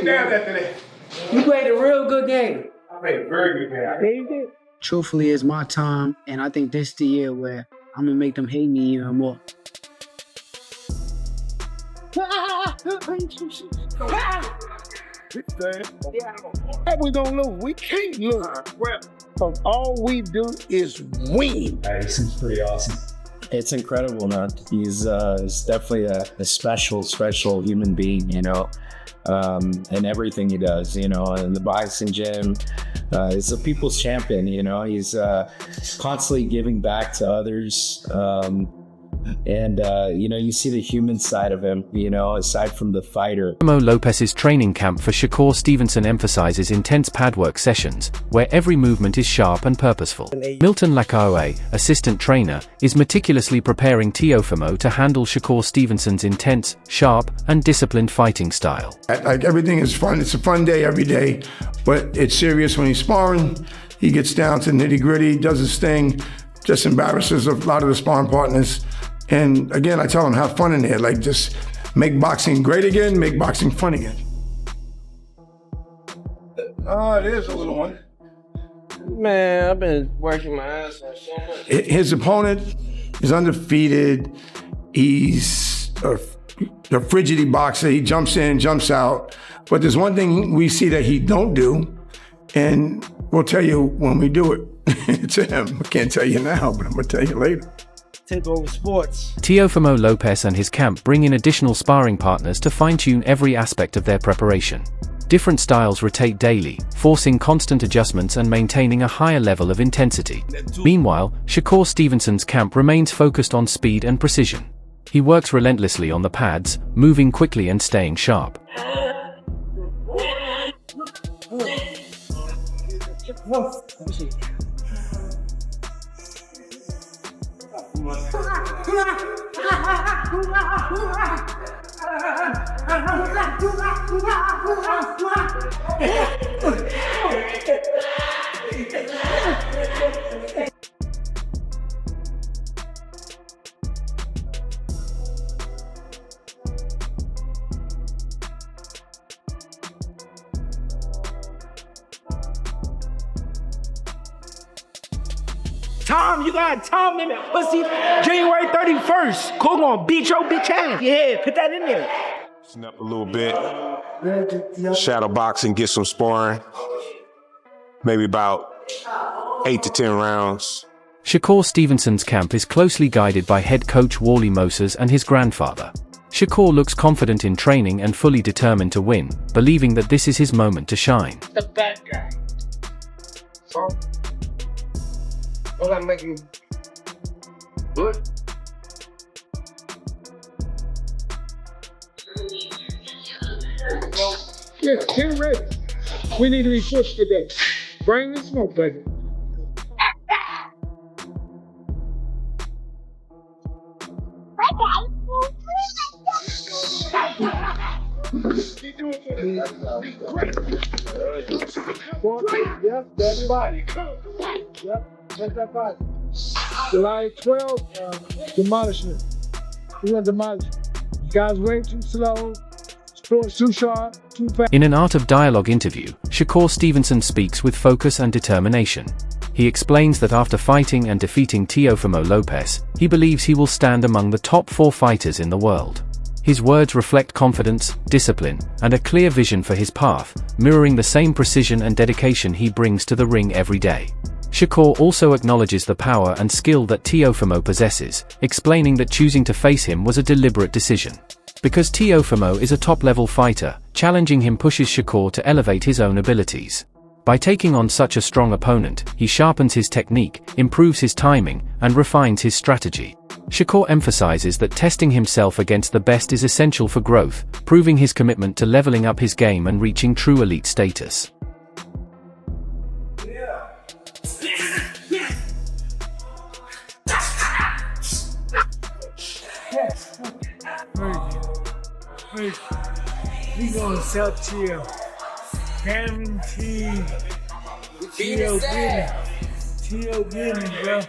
down after that. You played a real good game. I played a very good game. Yeah, you did. Truthfully, it's my time, and I think this is the year where I'm gonna make them hate me even more. We don't lose. We can't lose. Because all we do is win. He seems pretty awesome. It's incredible, man. He's definitely a special human being, you know, and everything he does, you know, in the boxing gym. He's a people's champion, you know. He's constantly giving back to others. And, you know, you see the human side of him, you know, aside from the fighter. Teofimo Lopez's training camp for Shakur Stevenson emphasizes intense pad work sessions, where every movement is sharp and purposeful. Milton Lakaoe, assistant trainer, is meticulously preparing Teofimo to handle Shakur Stevenson's intense, sharp, and disciplined fighting style. Like, everything is fun. It's a fun day every day, but it's serious when he's sparring. He gets down to nitty-gritty, does his thing, just embarrasses a lot of the sparring partners. And again, I tell them, have fun in there. Like, just make boxing great again, make boxing fun again. There's a little one. Man, I've been working my ass off so much. His opponent is undefeated. He's a frigidity boxer. He jumps in, jumps out. But there's one thing we see that he don't do, and we'll tell you when we do it to him. I can't tell you now, but I'm gonna tell you later. Take over sports. Teofimo Lopez and his camp bring in additional sparring partners to fine-tune every aspect of their preparation. Different styles rotate daily, forcing constant adjustments and maintaining a higher level of intensity. Meanwhile, Shakur Stevenson's camp remains focused on speed and precision. He works relentlessly on the pads, moving quickly and staying sharp. Tom, you got Tom in there. Pussy, January 31st. Cool gonna beat your bitch ass. Yeah, put that in there. Loosen up a little bit. Shadow boxing, get some sparring. Maybe about 8 to 10 rounds. Shakur Stevenson's camp is closely guided by head coach Wally Moses and his grandfather. Shakur looks confident in training and fully determined to win, believing that this is his moment to shine. The bad guy. So, what I'm making good? Yeah, get ready. We need to be pushed today. Bring the smoke, baby. Yep, that's body. Yep, that's that body. July 12th, demolishment. We're gonna demolish. Guys way too slow, sports too sharp, too fast. In an Art of Dialogue interview, Shakur Stevenson speaks with focus and determination. He explains that after fighting and defeating Teofimo Lopez, he believes he will stand among the top 4 fighters in the world. His words reflect confidence, discipline, and a clear vision for his path, mirroring the same precision and dedication he brings to the ring every day. Shakur also acknowledges the power and skill that Teofimo possesses, explaining that choosing to face him was a deliberate decision. Because Teofimo is a top-level fighter, challenging him pushes Shakur to elevate his own abilities. By taking on such a strong opponent, he sharpens his technique, improves his timing, and refines his strategy. Shakur emphasizes that testing himself against the best is essential for growth, proving his commitment to leveling up his game and reaching true elite status. We gonna sell chill. Guaranteed. Chill getting, bro.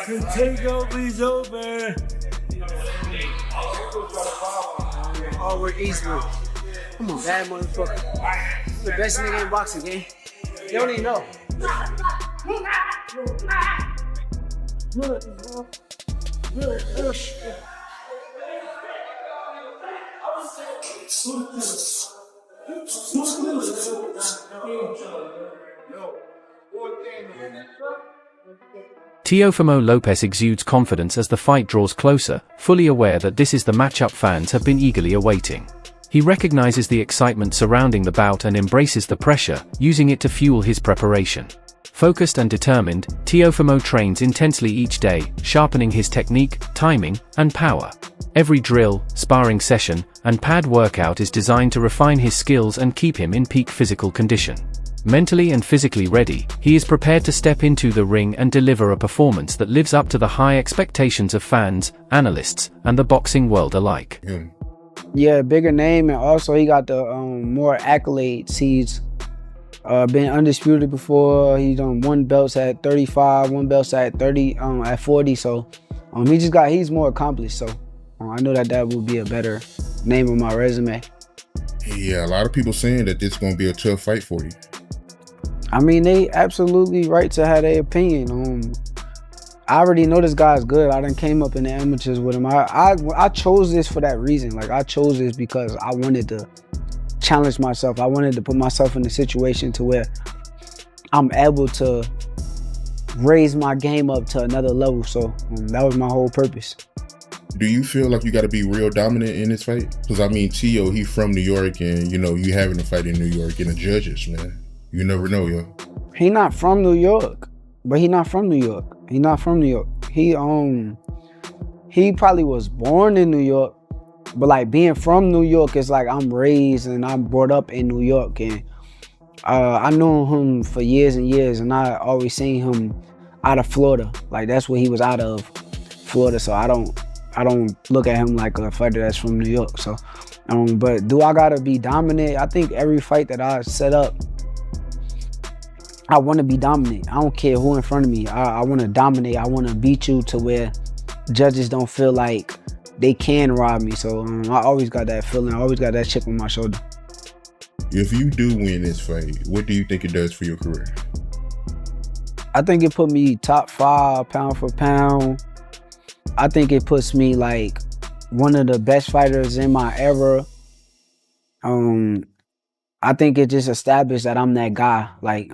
The takeover's over. Oh, we're Eastwood. Come on, bad motherfucker. You the best nigga in boxing, gang. You don't even know. Teofimo Lopez exudes confidence as the fight draws closer, fully aware that this is the matchup fans have been eagerly awaiting. He recognizes the excitement surrounding the bout and embraces the pressure, using it to fuel his preparation. Focused and determined, Teofimo trains intensely each day, sharpening his technique, timing, and power. Every drill, sparring session, and pad workout is designed to refine his skills and keep him in peak physical condition. Mentally and physically ready, he is prepared to step into the ring and deliver a performance that lives up to the high expectations of fans, analysts, and the boxing world alike. Yeah, bigger name, and also he got the more accolades. He's been undisputed before. He's won belts at 35, won belts at 30, at 40. So he's more accomplished. So I know that will be a better name on my resume. Yeah, a lot of people saying that this is going to be a tough fight for you. I mean, they absolutely right to have their opinion. I already know this guy's good. I done came up in the amateurs with him. I chose this for that reason. Like, I chose this because I wanted to challenge myself. I wanted to put myself in a situation to where I'm able to raise my game up to another level. So that was my whole purpose. Do you feel like you got to be real dominant in this fight? Because, I mean, Teo, he from New York, and, you having a fight in New York, and the judges, man. You never know, yo. He not from New York, but he not from New York. He not from New York. He probably was born in New York, but like being from New York is like I'm raised and I'm brought up in New York, and I known him for years and years, and I always seen him out of Florida. Like that's where he was out of, Florida. So I don't look at him like a fighter that's from New York. So, but do I gotta be dominant? I think every fight that I set up, I want to be dominant. I don't care who in front of me. I want to dominate. I want to beat you to where judges don't feel like they can rob me. So I always got that feeling. I always got that chip on my shoulder. If you do win this fight, what do you think it does for your career? I think it put me top 5 pound for pound. I think it puts me like one of the best fighters in my era. I think it just established that I'm that guy. Like,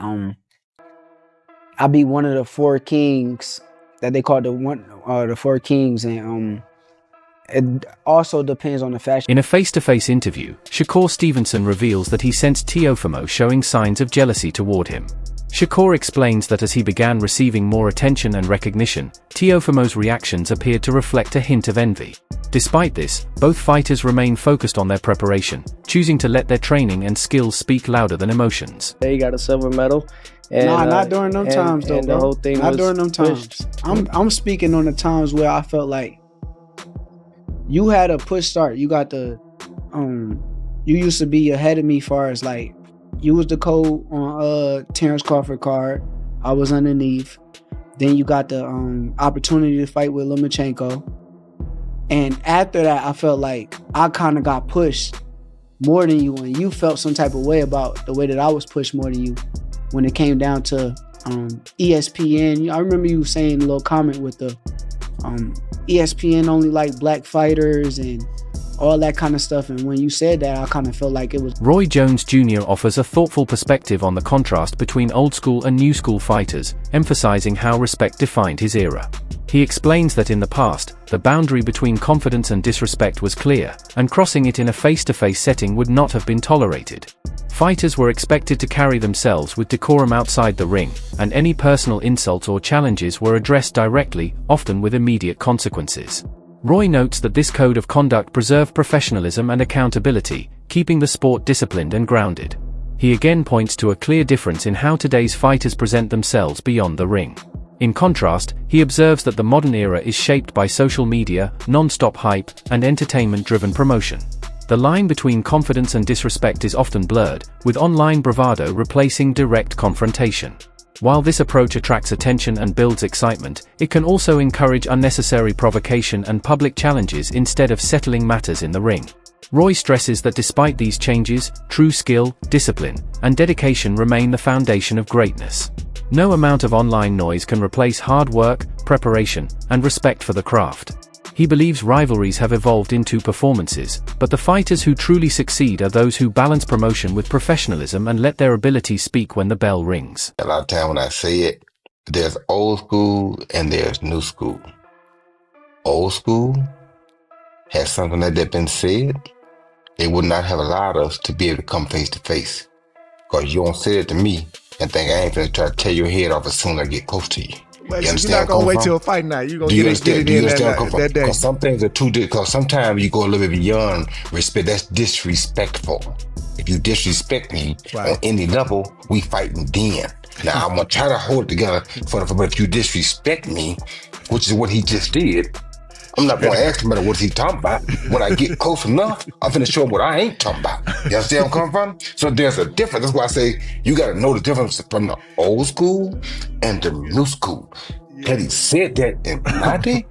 I'll be one of the 4 kings that they call the 4 kings, and it also depends on the fashion. In a face-to-face interview, Shakur Stevenson reveals that he sensed Teofimo showing signs of jealousy toward him. Shakur explains that as he began receiving more attention and recognition, Teofimo's reactions appeared to reflect a hint of envy. Despite this, both fighters remain focused on their preparation, choosing to let their training and skills speak louder than emotions. He got a silver medal. And, not during them times though, bro. The whole thing not during them times. I'm speaking on the times where I felt like you had a push start. You got the you used to be ahead of me far as like you was the code on Terrence Crawford card. I was underneath. Then you got the opportunity to fight with Lomachenko. And after that, I felt like I kind of got pushed more than you, and you felt some type of way about the way that I was pushed more than you when it came down to ESPN. I remember you saying a little comment with the ESPN only like black fighters and all that kind of stuff. And when you said that, I kind of felt like it was... Roy Jones Jr. offers a thoughtful perspective on the contrast between old school and new school fighters, emphasizing how respect defined his era. He explains that in the past, the boundary between confidence and disrespect was clear, and crossing it in a face-to-face setting would not have been tolerated. Fighters were expected to carry themselves with decorum outside the ring, and any personal insults or challenges were addressed directly, often with immediate consequences. Roy notes that this code of conduct preserved professionalism and accountability, keeping the sport disciplined and grounded. He again points to a clear difference in how today's fighters present themselves beyond the ring. In contrast, he observes that the modern era is shaped by social media, non-stop hype, and entertainment-driven promotion. The line between confidence and disrespect is often blurred, with online bravado replacing direct confrontation. While this approach attracts attention and builds excitement, it can also encourage unnecessary provocation and public challenges instead of settling matters in the ring. Roy stresses that despite these changes, true skill, discipline, and dedication remain the foundation of greatness. No amount of online noise can replace hard work, preparation, and respect for the craft. He believes rivalries have evolved into performances, but the fighters who truly succeed are those who balance promotion with professionalism and let their ability speak when the bell rings. A lot of time when I say it, there's old school and there's new school. Old school has something that had been said, it would not have allowed us to be able to come face to face. Because you don't say it to me and think I ain't gonna try to tear your head off as soon as I get close to you. But you're not gonna wait till a fight night. You're gonna Do you get it in that day. Because some things are too difficult. Because sometimes you go a little bit beyond respect. That's disrespectful. If you disrespect me on any level, we fighting then. Now I'm gonna try to hold it together but if you disrespect me, which is what he just did, I'm not gonna ask him about what he's talking about. When I get close enough, I'm finna show him what I ain't talking about. You understand where I'm coming from? So there's a difference. That's why I say you gotta know the difference from the old school and the new school. Had he said that in my day,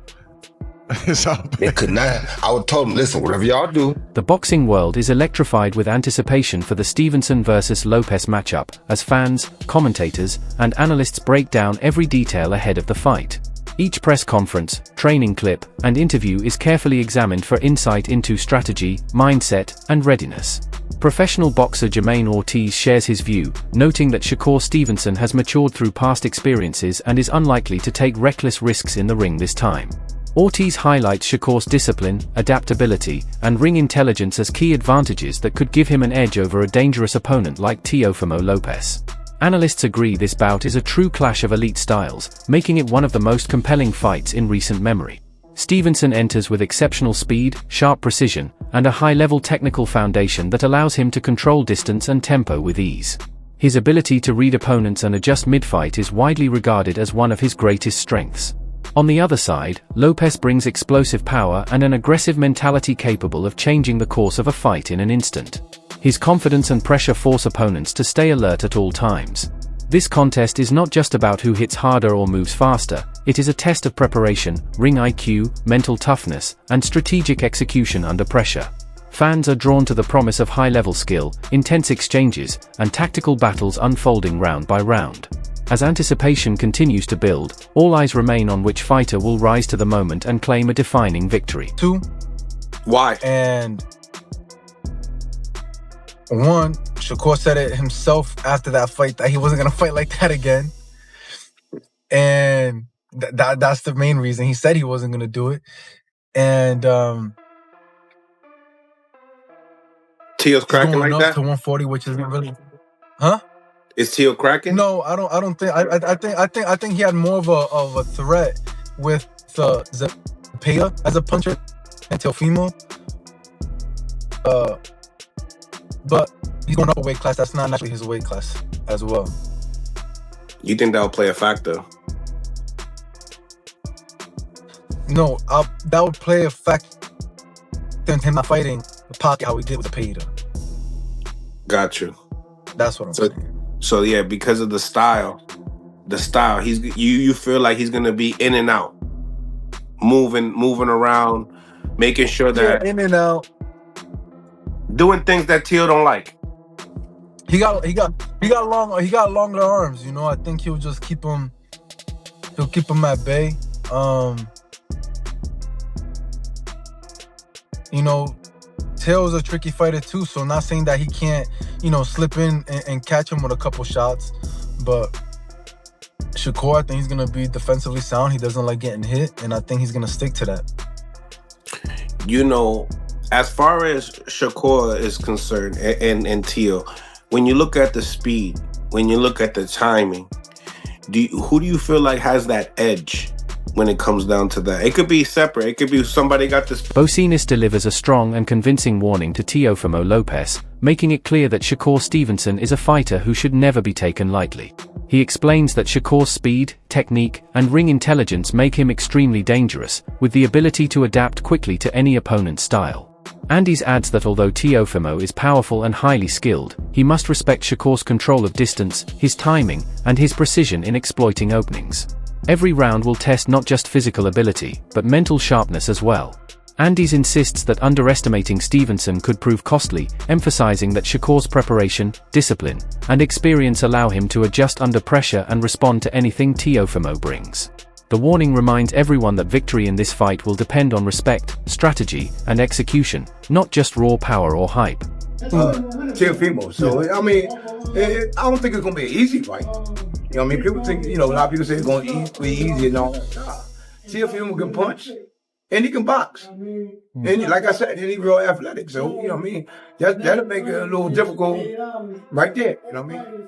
it could not. I would tell him, listen, whatever y'all do. The boxing world is electrified with anticipation for the Stevenson versus Lopez matchup, as fans, commentators, and analysts break down every detail ahead of the fight. Each press conference, training clip, and interview is carefully examined for insight into strategy, mindset, and readiness. Professional boxer Jermaine Ortiz shares his view, noting that Shakur Stevenson has matured through past experiences and is unlikely to take reckless risks in the ring this time. Ortiz highlights Shakur's discipline, adaptability, and ring intelligence as key advantages that could give him an edge over a dangerous opponent like Teofimo Lopez. Analysts agree this bout is a true clash of elite styles, making it one of the most compelling fights in recent memory. Stevenson enters with exceptional speed, sharp precision, and a high-level technical foundation that allows him to control distance and tempo with ease. His ability to read opponents and adjust mid-fight is widely regarded as one of his greatest strengths. On the other side, Lopez brings explosive power and an aggressive mentality capable of changing the course of a fight in an instant. His confidence and pressure force opponents to stay alert at all times. This contest is not just about who hits harder or moves faster, it is a test of preparation, ring IQ, mental toughness, and strategic execution under pressure. Fans are drawn to the promise of high-level skill, intense exchanges, and tactical battles unfolding round by round. As anticipation continues to build, all eyes remain on which fighter will rise to the moment and claim a defining victory. Why? And one, Shakur said it himself after that fight that he wasn't gonna fight like that again, and that's the main reason. He said he wasn't gonna do it, and Teo's cracking like that to 140, which isn't really, huh? Is Teo cracking? No, I don't think. I think he had more of a threat with Zepeda as a puncher and Teofimo. But he's going up a weight class. That's not actually his weight class as well. You think that'll play a factor? No, that would play a factor in him not fighting the pocket how he did with Zepeda. Got you. That's what I'm saying. So yeah, because of the style, you feel like he's gonna be in and out, moving around, making sure that in and out, doing things that Teo don't like. He got longer arms. You know, I think he'll just keep him at bay. You know, Teo's a tricky fighter too, so not saying that he can't, slip in and catch him with a couple shots. But Shakur, I think he's going to be defensively sound. He doesn't like getting hit, and I think he's going to stick to that. As far as Shakur is concerned and Teo, when you look at the speed, when you look at the timing, who do you feel like has that edge when it comes down to that? It could be separate. It could be somebody got this. Bocinis delivers a strong and convincing warning to Teofimo Lopez, making it clear that Shakur Stevenson is a fighter who should never be taken lightly. He explains that Shakur's speed, technique, and ring intelligence make him extremely dangerous, with the ability to adapt quickly to any opponent's style. Andes adds that although Teofimo is powerful and highly skilled, he must respect Shakur's control of distance, his timing, and his precision in exploiting openings. Every round will test not just physical ability, but mental sharpness as well. Andes insists that underestimating Stevenson could prove costly, emphasizing that Shakur's preparation, discipline, and experience allow him to adjust under pressure and respond to anything Teofimo brings. The warning reminds everyone that victory in this fight will depend on respect, strategy, and execution, not just raw power or hype. Teofimo. So, I mean, I don't think it's going to be an easy fight. You know what I mean? People think, a lot of people say it's going to be easy and all that. Nah. Teofimo can punch and he can box. And like I said, he's real athletic. So, you know what I mean? That'll make it a little difficult right there. You know what I mean?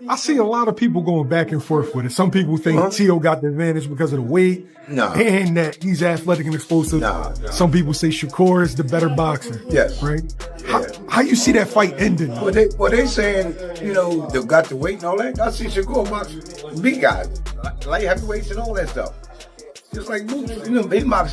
I see a lot of people going back and forth with it. Some people think Teo got the advantage because of the weight and that he's athletic and explosive. Some people say Shakur is the better boxer. Yes. Right? Yeah. How you see that fight ending? Well, they saying, they've got the weight and all that. I see Shakur box big guys, light heavyweights and all that stuff. Just like Moose, he box